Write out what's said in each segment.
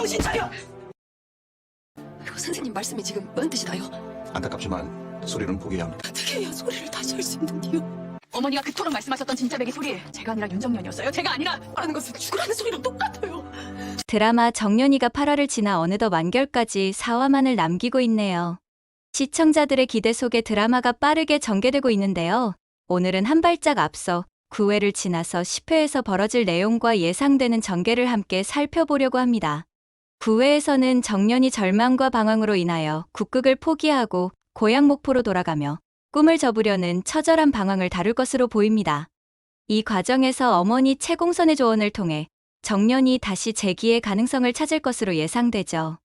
정신 차려! 그리고 선생님 말씀이 지금 뭔 뜻이다요? 안타깝지만 소리는 포기해야 합니다. 어떻게 해야 소리를 다시 할 수 있는데요? 어머니가 그토록 말씀하셨던 진짜 베개 소리, 제가 아니라 윤정년이었어요. 제가 아니라 라는 것은 죽으라는 소리랑 똑같아요. 드라마 정년이가 8화를 지나 어느덧 완결까지 4화만을 남기고 있네요. 시청자들의 기대 속에 드라마가 빠르게 전개되고 있는데요. 오늘은 한 발짝 앞서 9회를 지나서 10회에서 벌어질 내용과 예상되는 전개를 함께 살펴보려고 합니다. 9회에서는 정년이 절망과 방황으로 인하여 국극을 포기하고 고향 목포로 돌아가며 꿈을 접으려는 처절한 방황을 다룰 것으로 보입니다. 이 과정에서 어머니 채공선의 조언을 통해 정년이 다시 재기의 가능성을 찾을 것으로 예상되죠.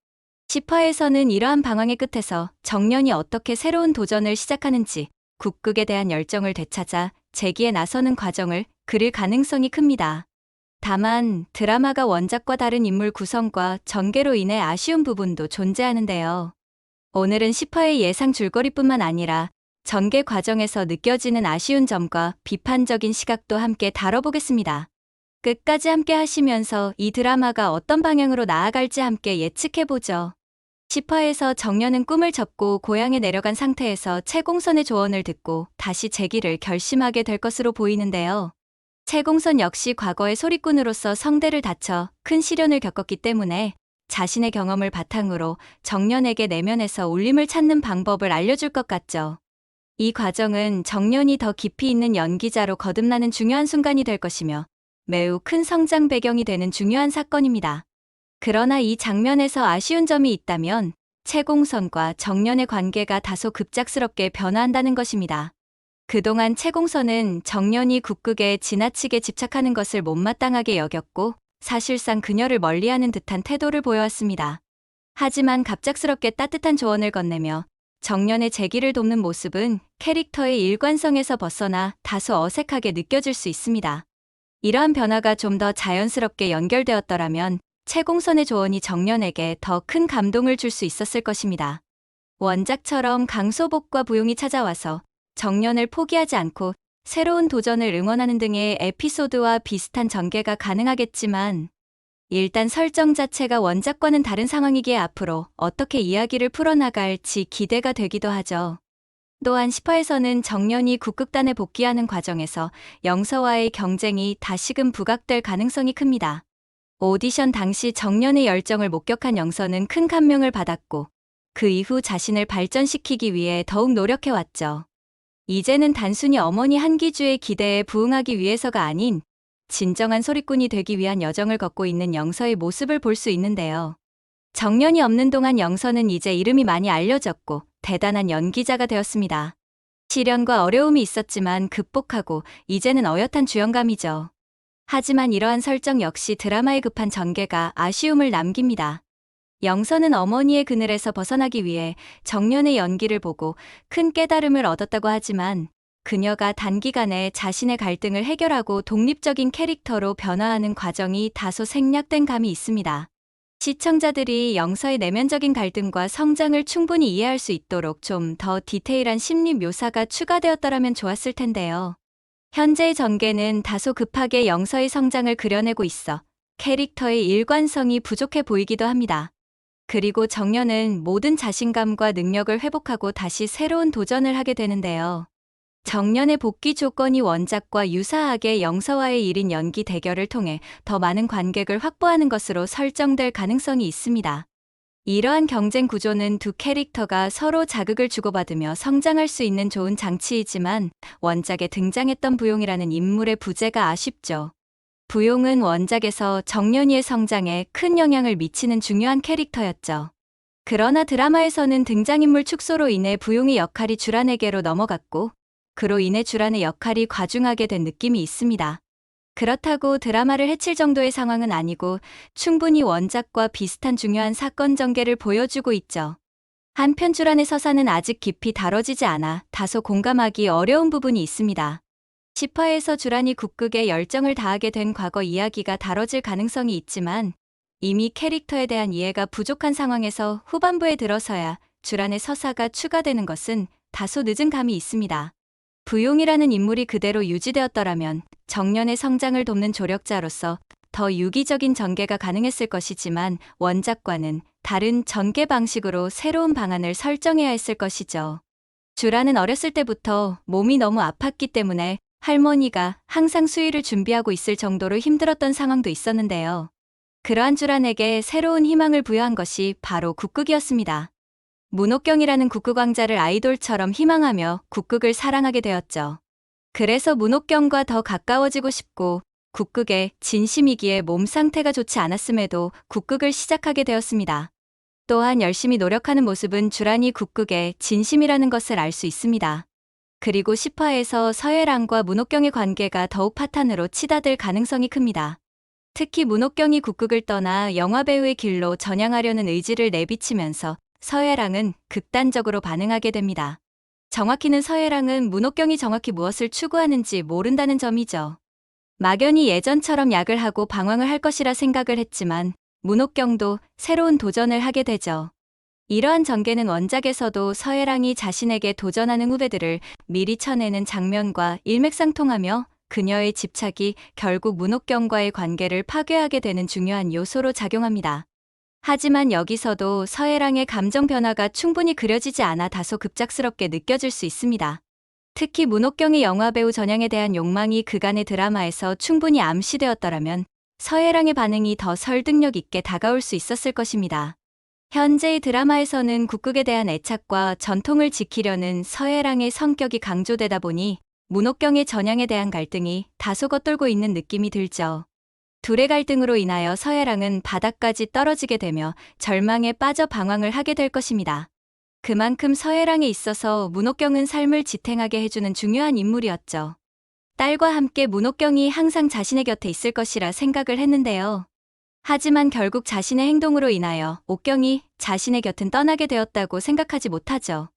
10화에서는 이러한 방황의 끝에서 정년이 어떻게 새로운 도전을 시작하는지 국극에 대한 열정을 되찾아 재기에 나서는 과정을 그릴 가능성이 큽니다. 다만 드라마가 원작과 다른 인물 구성과 전개로 인해 아쉬운 부분도 존재하는데요. 오늘은 10화의 예상 줄거리뿐만 아니라 전개 과정에서 느껴지는 아쉬운 점과 비판적인 시각도 함께 다뤄보겠습니다. 끝까지 함께 하시면서 이 드라마가 어떤 방향으로 나아갈지 함께 예측해보죠. 10화에서 정년은 꿈을 접고 고향에 내려간 상태에서 채공선의 조언을 듣고 다시 재기를 결심하게 될 것으로 보이는데요. 채공선 역시 과거의 소리꾼으로서 성대를 다쳐 큰 시련을 겪었기 때문에 자신의 경험을 바탕으로 정년에게 내면에서 울림을 찾는 방법을 알려줄 것 같죠. 이 과정은 정년이 더 깊이 있는 연기자로 거듭나는 중요한 순간이 될 것이며 매우 큰 성장 배경이 되는 중요한 사건입니다. 그러나 이 장면에서 아쉬운 점이 있다면 채공선과 정년의 관계가 다소 급작스럽게 변화한다는 것입니다. 그동안 채공선은 정년이 국극에 지나치게 집착하는 것을 못마땅하게 여겼고 사실상 그녀를 멀리하는 듯한 태도를 보여왔습니다. 하지만 갑작스럽게 따뜻한 조언을 건네며 정년의 재기를 돕는 모습은 캐릭터의 일관성에서 벗어나 다소 어색하게 느껴질 수 있습니다. 이러한 변화가 좀 더 자연스럽게 연결되었더라면 채공선의 조언이 정년에게 더 큰 감동을 줄 수 있었을 것입니다. 원작처럼 강소복과 부용이 찾아와서 정년을 포기하지 않고 새로운 도전을 응원하는 등의 에피소드와 비슷한 전개가 가능하겠지만 일단 설정 자체가 원작과는 다른 상황이기에 앞으로 어떻게 이야기를 풀어나갈지 기대가 되기도 하죠. 또한 10화에서는 정년이 국극단에 복귀하는 과정에서 영서와의 경쟁이 다시금 부각될 가능성이 큽니다. 오디션 당시 정년의 열정을 목격한 영서는 큰 감명을 받았고 그 이후 자신을 발전시키기 위해 더욱 노력해왔죠. 이제는 단순히 어머니 한기주의 기대에 부응하기 위해서가 아닌 진정한 소리꾼이 되기 위한 여정을 걷고 있는 영서의 모습을 볼 수 있는데요. 정년이 없는 동안 영서는 이제 이름이 많이 알려졌고 대단한 연기자가 되었습니다. 시련과 어려움이 있었지만 극복하고 이제는 어엿한 주연감이죠. 하지만 이러한 설정 역시 드라마의 급한 전개가 아쉬움을 남깁니다. 영서는 어머니의 그늘에서 벗어나기 위해 정년의 연기를 보고 큰 깨달음을 얻었다고 하지만 그녀가 단기간에 자신의 갈등을 해결하고 독립적인 캐릭터로 변화하는 과정이 다소 생략된 감이 있습니다. 시청자들이 영서의 내면적인 갈등과 성장을 충분히 이해할 수 있도록 좀 더 디테일한 심리 묘사가 추가되었더라면 좋았을 텐데요. 현재의 전개는 다소 급하게 영서의 성장을 그려내고 있어 캐릭터의 일관성이 부족해 보이기도 합니다. 그리고 정년은 모든 자신감과 능력을 회복하고 다시 새로운 도전을 하게 되는데요. 정년의 복귀 조건이 원작과 유사하게 영서와의 1인 연기 대결을 통해 더 많은 관객을 확보하는 것으로 설정될 가능성이 있습니다. 이러한 경쟁 구조는 두 캐릭터가 서로 자극을 주고받으며 성장할 수 있는 좋은 장치이지만 원작에 등장했던 부용이라는 인물의 부재가 아쉽죠. 부용은 원작에서 정년이의 성장에 큰 영향을 미치는 중요한 캐릭터였죠. 그러나 드라마에서는 등장인물 축소로 인해 부용의 역할이 주란에게로 넘어갔고 그로 인해 주란의 역할이 과중하게 된 느낌이 있습니다. 그렇다고 드라마를 해칠 정도의 상황은 아니고 충분히 원작과 비슷한 중요한 사건 전개를 보여주고 있죠. 한편 주란의 서사는 아직 깊이 다뤄지지 않아 다소 공감하기 어려운 부분이 있습니다. 10화에서 주란이 국극에 열정을 다하게 된 과거 이야기가 다뤄질 가능성이 있지만 이미 캐릭터에 대한 이해가 부족한 상황에서 후반부에 들어서야 주란의 서사가 추가되는 것은 다소 늦은 감이 있습니다. 부용이라는 인물이 그대로 유지되었더라면 정년의 성장을 돕는 조력자로서 더 유기적인 전개가 가능했을 것이지만 원작과는 다른 전개 방식으로 새로운 방안을 설정해야 했을 것이죠. 주라는 어렸을 때부터 몸이 너무 아팠기 때문에 할머니가 항상 수유를 준비하고 있을 정도로 힘들었던 상황도 있었는데요. 그러한 주란에게 새로운 희망을 부여한 것이 바로 국극이었습니다. 문옥경이라는 국극 왕자를 아이돌처럼 희망하며 국극을 사랑하게 되었죠. 그래서 문옥경과 더 가까워지고 싶고 국극의 진심이기에 몸 상태가 좋지 않았음에도 국극을 시작하게 되었습니다. 또한 열심히 노력하는 모습은 주란이 국극의 진심이라는 것을 알 수 있습니다. 그리고 10화에서 서예랑과 문옥경의 관계가 더욱 파탄으로 치닫을 가능성이 큽니다. 특히 문옥경이 국극을 떠나 영화배우의 길로 전향하려는 의지를 내비치면서 서예랑은 극단적으로 반응하게 됩니다. 정확히는 서예랑은 문옥경이 정확히 무엇을 추구하는지 모른다는 점이죠. 막연히 예전처럼 약을 하고 방황을 할 것이라 생각을 했지만 문옥경도 새로운 도전을 하게 되죠. 이러한 전개는 원작에서도 서예랑이 자신에게 도전하는 후배들을 미리 쳐내는 장면과 일맥상통하며 그녀의 집착이 결국 문옥경과의 관계를 파괴하게 되는 중요한 요소로 작용합니다. 하지만 여기서도 서예랑의 감정 변화가 충분히 그려지지 않아 다소 급작스럽게 느껴질 수 있습니다. 특히 문옥경의 영화배우 전향에 대한 욕망이 그간의 드라마에서 충분히 암시되었더라면 서예랑의 반응이 더 설득력 있게 다가올 수 있었을 것입니다. 현재의 드라마에서는 국극에 대한 애착과 전통을 지키려는 서예랑의 성격이 강조되다 보니 문옥경의 전향에 대한 갈등이 다소 겉돌고 있는 느낌이 들죠. 둘의 갈등으로 인하여 서예랑은 바닥까지 떨어지게 되며 절망에 빠져 방황을 하게 될 것입니다. 그만큼 서예랑에 있어서 문옥경은 삶을 지탱하게 해주는 중요한 인물이었죠. 딸과 함께 문옥경이 항상 자신의 곁에 있을 것이라 생각을 했는데요. 하지만 결국 자신의 행동으로 인하여 옥경이 자신의 곁은 떠나게 되었다고 생각하지 못하죠.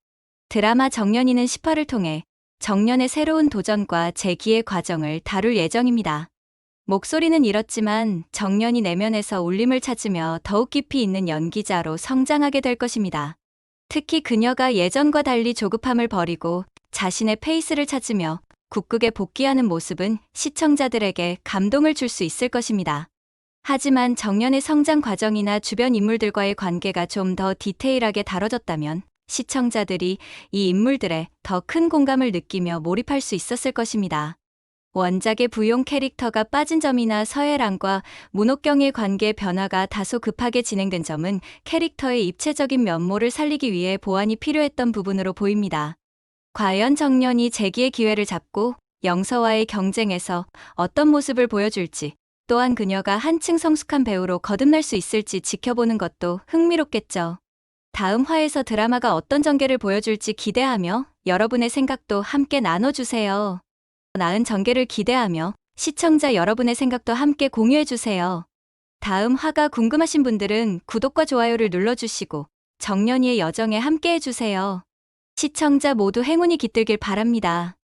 드라마 정년이는 10화를 통해 정년의 새로운 도전과 재기의 과정을 다룰 예정입니다. 목소리는 잃었지만 정년이 내면에서 울림을 찾으며 더욱 깊이 있는 연기자로 성장하게 될 것입니다. 특히 그녀가 예전과 달리 조급함을 버리고 자신의 페이스를 찾으며 국극에 복귀하는 모습은 시청자들에게 감동을 줄 수 있을 것입니다. 하지만 정년의 성장 과정이나 주변 인물들과의 관계가 좀 더 디테일하게 다뤄졌다면 시청자들이 이 인물들에 더 큰 공감을 느끼며 몰입할 수 있었을 것입니다. 원작의 부용 캐릭터가 빠진 점이나 서예랑과 문옥경의 관계 변화가 다소 급하게 진행된 점은 캐릭터의 입체적인 면모를 살리기 위해 보완이 필요했던 부분으로 보입니다. 과연 정년이 재기의 기회를 잡고 영서와의 경쟁에서 어떤 모습을 보여줄지, 또한 그녀가 한층 성숙한 배우로 거듭날 수 있을지 지켜보는 것도 흥미롭겠죠. 다음 화에서 드라마가 어떤 전개를 보여줄지 기대하며 여러분의 생각도 함께 나눠주세요. 나은 전개를 기대하며 시청자 여러분의 생각도 함께 공유해주세요. 다음 화가 궁금하신 분들은 구독과 좋아요를 눌러주시고 정년이의 여정에 함께해주세요. 시청자 모두 행운이 깃들길 바랍니다.